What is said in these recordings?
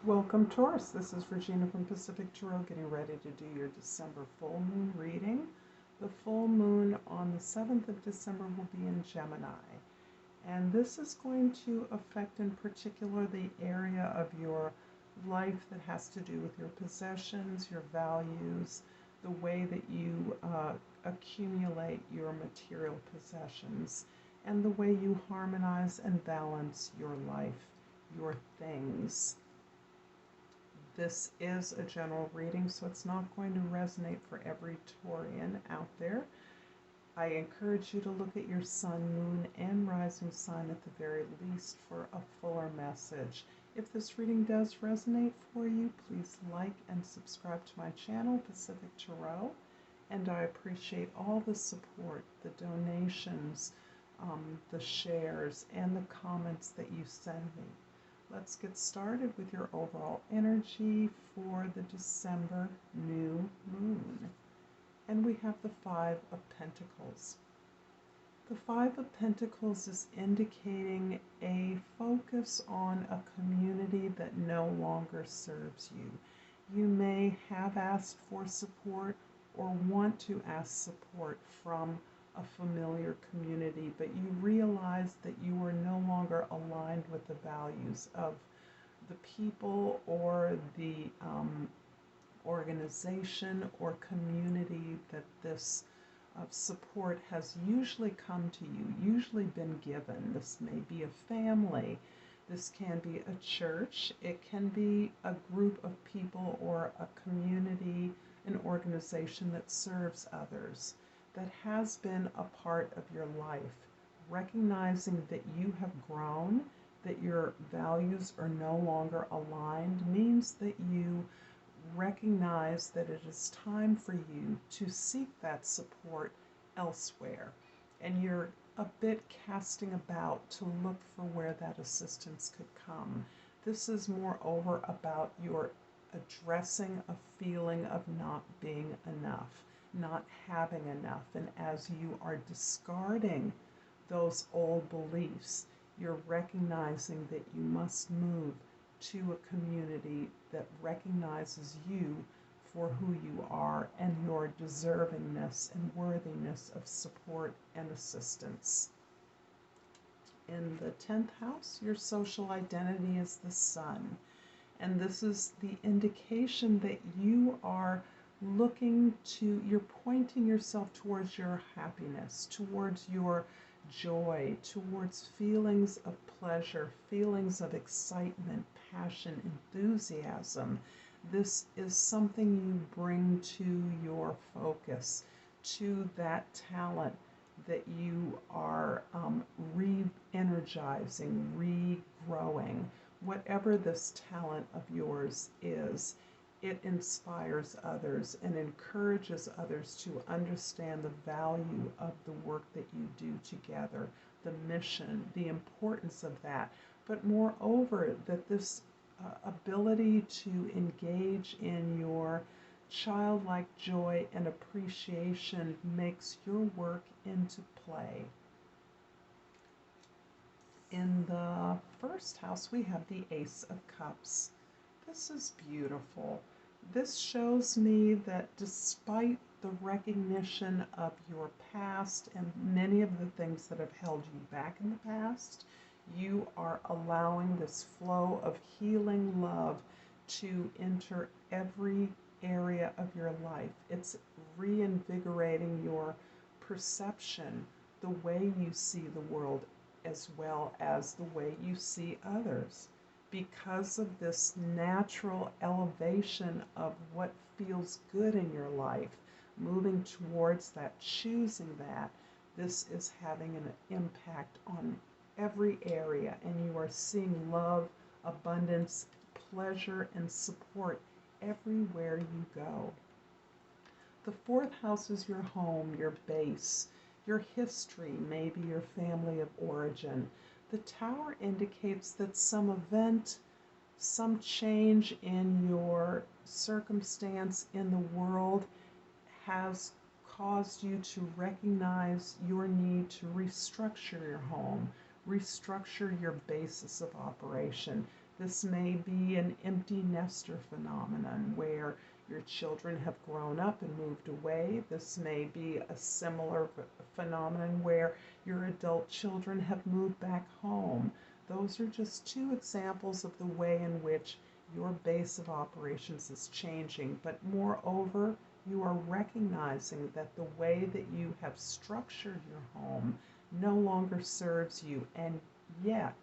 Welcome, Taurus. This is Regina from Pacific Tarot getting ready to do your December full moon reading. The full moon on the 7th of December will be in Gemini. And this is going to affect in particular the area of your life that has to do with your possessions, your values, the way that you accumulate your material possessions, and the way you harmonize and balance your life, your things. This is a general reading, so it's not going to resonate for every Taurian out there. I encourage you to look at your sun, moon, and rising sign at the very least for a fuller message. If this reading does resonate for you, please like and subscribe to my channel, Pacific Tarot. And I appreciate all the support, the donations, the shares, and the comments that you send me. Let's get started with your overall energy for the December new moon. And we have the Five of Pentacles. The Five of Pentacles is indicating a focus on a community that no longer serves you. You may have asked for support or want to ask support from a familiar community, but you realize that you are no longer aligned with the values of the people or the organization or community that this support has usually come to you, usually been given. This may be a family, this can be a church, it can be a group of people or a community, an organization that serves others, that has been a part of your life. Recognizing that you have grown, that your values are no longer aligned, means that you recognize that it is time for you to seek that support elsewhere. And you're a bit casting about to look for where that assistance could come. This is moreover about your addressing a feeling of not being enough, not having enough. And as you are discarding those old beliefs, you're recognizing that you must move to a community that recognizes you for who you are and your deservingness and worthiness of support and assistance. In the 10th house, your social identity is the sun. And this is the indication that you are you're pointing yourself towards your happiness, towards your joy, towards feelings of pleasure, feelings of excitement, passion, enthusiasm. This is something you bring to your focus, to that talent that you are re-energizing, regrowing. Whatever this talent of yours is, it inspires others and encourages others to understand the value of the work that you do together, the mission, the importance of that, but moreover, that this ability to engage in your childlike joy and appreciation makes your work into play. In the first house, we have the Ace of Cups. This is beautiful. This shows me that despite the recognition of your past and many of the things that have held you back in the past, you are allowing this flow of healing love to enter every area of your life. It's reinvigorating your perception, the way you see the world, as well as the way you see others. Because of this natural elevation of what feels good in your life, moving towards that, choosing that, this is having an impact on every area, and you are seeing love, abundance, pleasure, and support everywhere you go. The fourth house is your home, your base, your history, maybe your family of origin. The Tower indicates that some event, some change in your circumstance in the world has caused you to recognize your need to restructure your home, restructure your basis of operation, This may be an empty nester phenomenon where your children have grown up and moved away. This may be a similar phenomenon where your adult children have moved back home. Those are just two examples of the way in which your base of operations is changing, but moreover, you are recognizing that the way that you have structured your home no longer serves you, and yet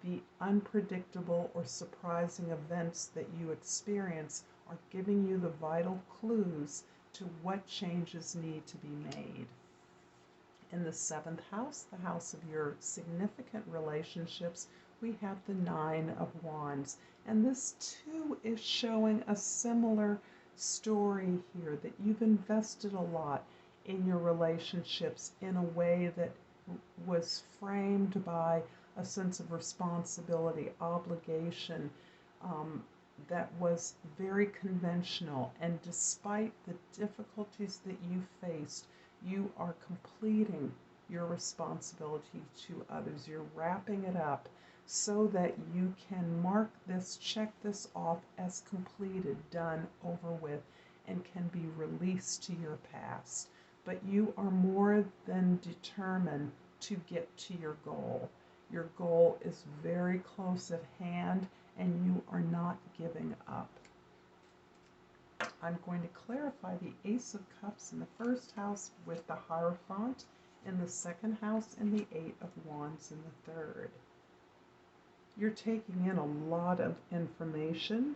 the unpredictable or surprising events that you experience are giving you the vital clues to what changes need to be made. In the seventh house, the house of your significant relationships, we have the Nine of Wands. And this too is showing a similar story here, that you've invested a lot in your relationships in a way that was framed by a sense of responsibility, obligation, that was very conventional. And despite the difficulties that you faced, you are completing your responsibility to others. You're wrapping it up so that you can mark this, check this off as completed, done, over with, and can be released to your past. But you are more than determined to get to your goal. Your goal is very close at hand, and you are not giving up. I'm going to clarify the Ace of Cups in the first house with the Hierophant in the second house and the Eight of Wands in the third. You're taking in a lot of information,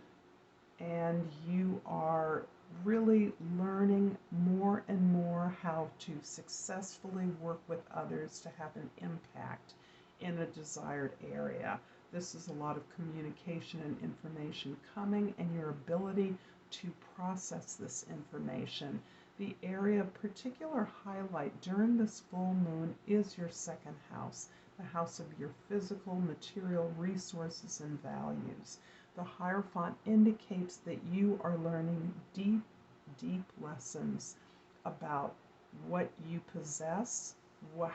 and you are really learning more and more how to successfully work with others to have an impact in a desired area. This is a lot of communication and information coming, and your ability to process this information. The area of particular highlight during this full moon is your second house, the house of your physical, material resources and values. The Hierophant indicates that you are learning deep, deep lessons about what you possess,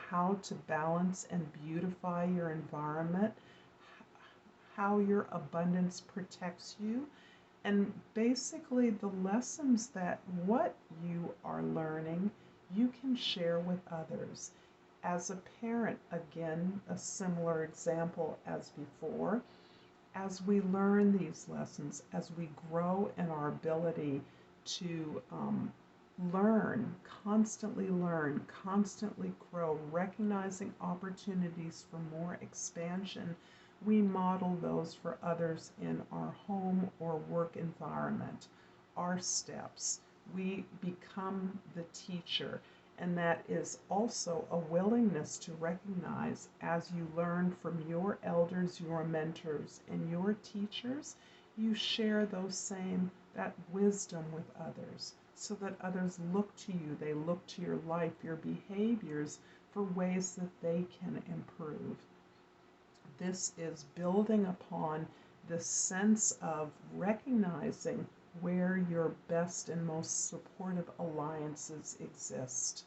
how to balance and beautify your environment, how your abundance protects you, and basically the lessons that what you are learning you can share with others. As a parent, again, a similar example as before, as we learn these lessons, as we grow in our ability to learn, constantly grow, recognizing opportunities for more expansion, we model those for others in our home or work environment. Our steps, we become the teacher, and that is also a willingness to recognize, as you learn from your elders, your mentors, and your teachers, you share that wisdom with others, so that others look to you, they look to your life, your behaviors, for ways that they can improve. This is building upon this sense of recognizing where your best and most supportive alliances exist.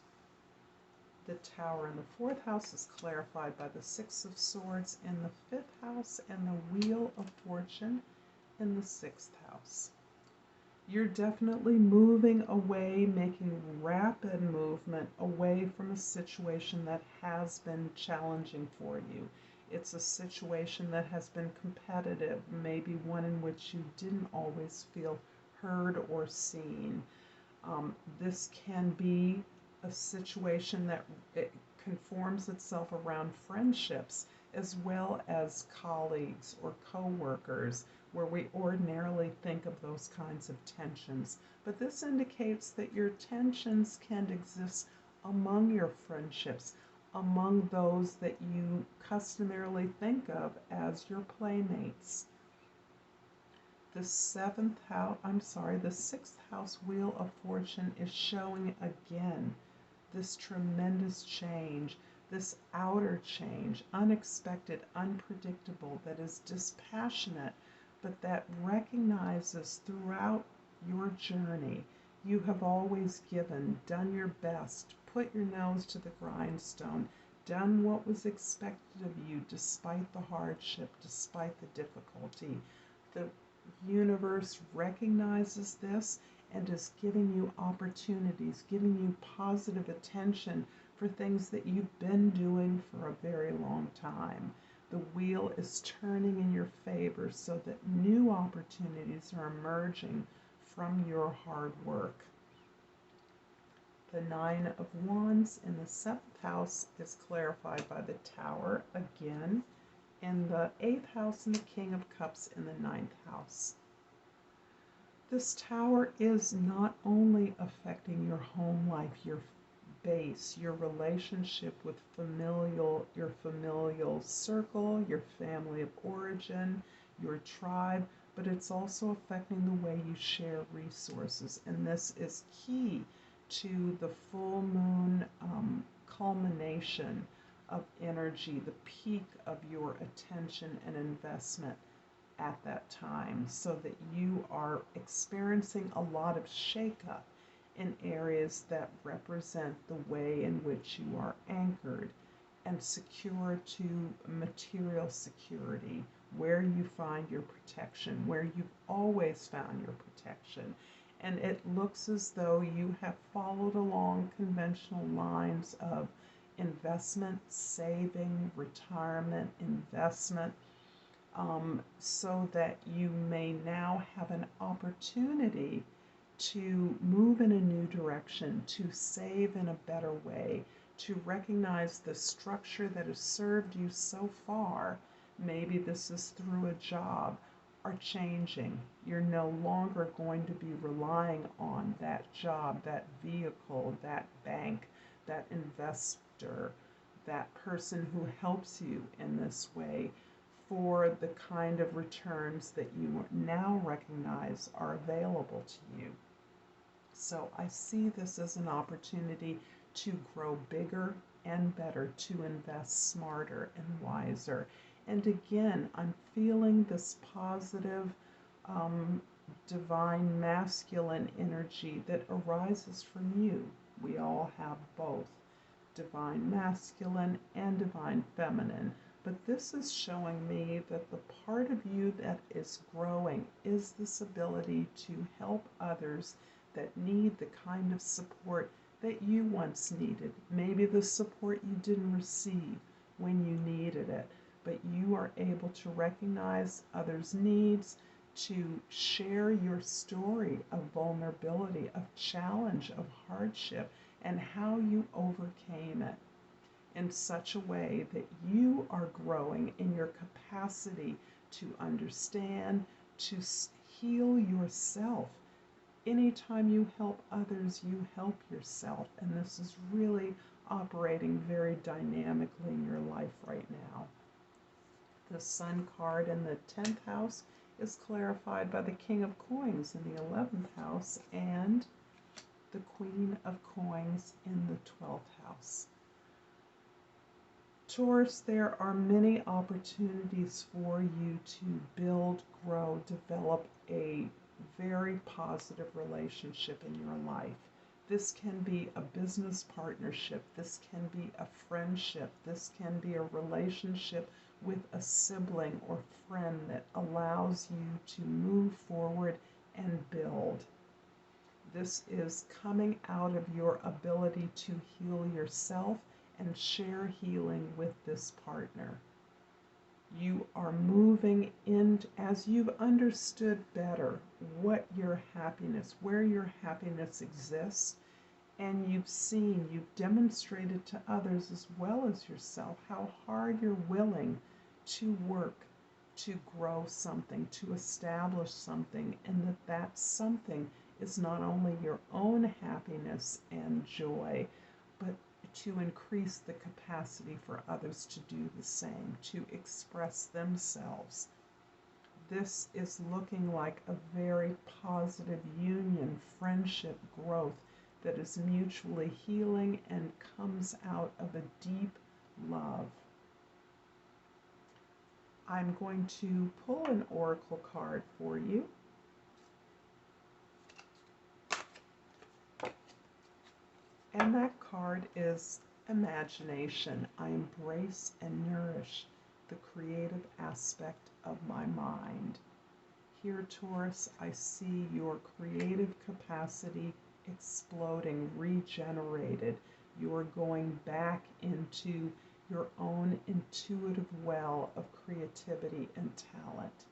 The Tower in the fourth house is clarified by the Six of Swords in the fifth house and the Wheel of Fortune in the sixth house. You're definitely moving away, making rapid movement away from a situation that has been challenging for you. It's a situation that has been competitive, maybe one in which you didn't always feel heard or seen. This can be a situation that it conforms itself around friendships as well as colleagues or co-workers, where we ordinarily think of those kinds of tensions. But this indicates that your tensions can exist among your friendships, among those that you customarily think of as your playmates. The sixth house Wheel of Fortune is showing again this tremendous change, this outer change, unexpected, unpredictable, that is dispassionate, but that recognizes throughout your journey you have always given, done your best, put your nose to the grindstone, done what was expected of you despite the hardship, despite the difficulty. The universe recognizes this and is giving you opportunities, giving you positive attention for things that you've been doing for a very long time. The wheel is turning in your favor so that new opportunities are emerging from your hard work. The Nine of Wands in the 7th house is clarified by the Tower again, and the 8th house and the King of Cups in the 9th house. This Tower is not only affecting your home life, your base, your relationship with your familial circle, your family of origin, your tribe, but it's also affecting the way you share resources. And this is key to the full moon culmination of energy, the peak of your attention and investment at that time, so that you are experiencing a lot of shakeup in areas that represent the way in which you are anchored and secure to material security, where you find your protection, where you've always found your protection. And it looks as though you have followed along conventional lines of investment, saving, retirement, investment, so that you may now have an opportunity to move in a new direction, to save in a better way, to recognize the structure that has served you so far. Maybe this is through a job, are changing. You're no longer going to be relying on that job, that vehicle, that bank, that investor, that person who helps you in this way for the kind of returns that you now recognize are available to you. So I see this as an opportunity to grow bigger and better, to invest smarter and wiser. And again, I'm feeling this positive, divine masculine energy that arises from you. We all have both divine masculine and divine feminine. But this is showing me that the part of you that is growing is this ability to help others that need the kind of support that you once needed. Maybe the support you didn't receive when you needed it, but you are able to recognize others' needs, to share your story of vulnerability, of challenge, of hardship, and how you overcame it in such a way that you are growing in your capacity to understand, to heal yourself. Anytime you help others, you help yourself. And this is really operating very dynamically in your life right now. The Sun card in the 10th house is clarified by the King of Coins in the 11th house and the Queen of Coins in the 12th house. Taurus, there are many opportunities for you to build, grow, develop a very positive relationship in your life. This can be a business partnership, this can be a friendship, this can be a relationship with a sibling or friend that allows you to move forward and build. This is coming out of your ability to heal yourself and share healing with this partner. You are moving in as you've understood better what your happiness, where your happiness exists, and you've demonstrated to others as well as yourself how hard you're willing to work to grow something, to establish something, and that something is not only your own happiness and joy, but to increase the capacity for others to do the same, to express themselves. This is looking like a very positive union, friendship, growth that is mutually healing and comes out of a deep love. I'm going to pull an oracle card for you. And that card is imagination. I embrace and nourish the creative aspect of my mind. Here, Taurus, I see your creative capacity exploding, regenerated. You are going back into your own intuitive well of creativity and talent,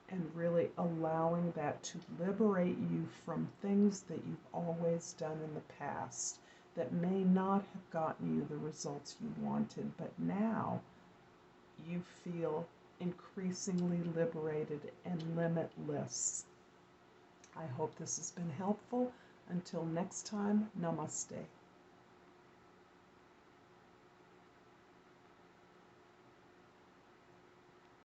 and really allowing that to liberate you from things that you've always done in the past that may not have gotten you the results you wanted, but now you feel increasingly liberated and limitless. I hope this has been helpful. Until next time, namaste.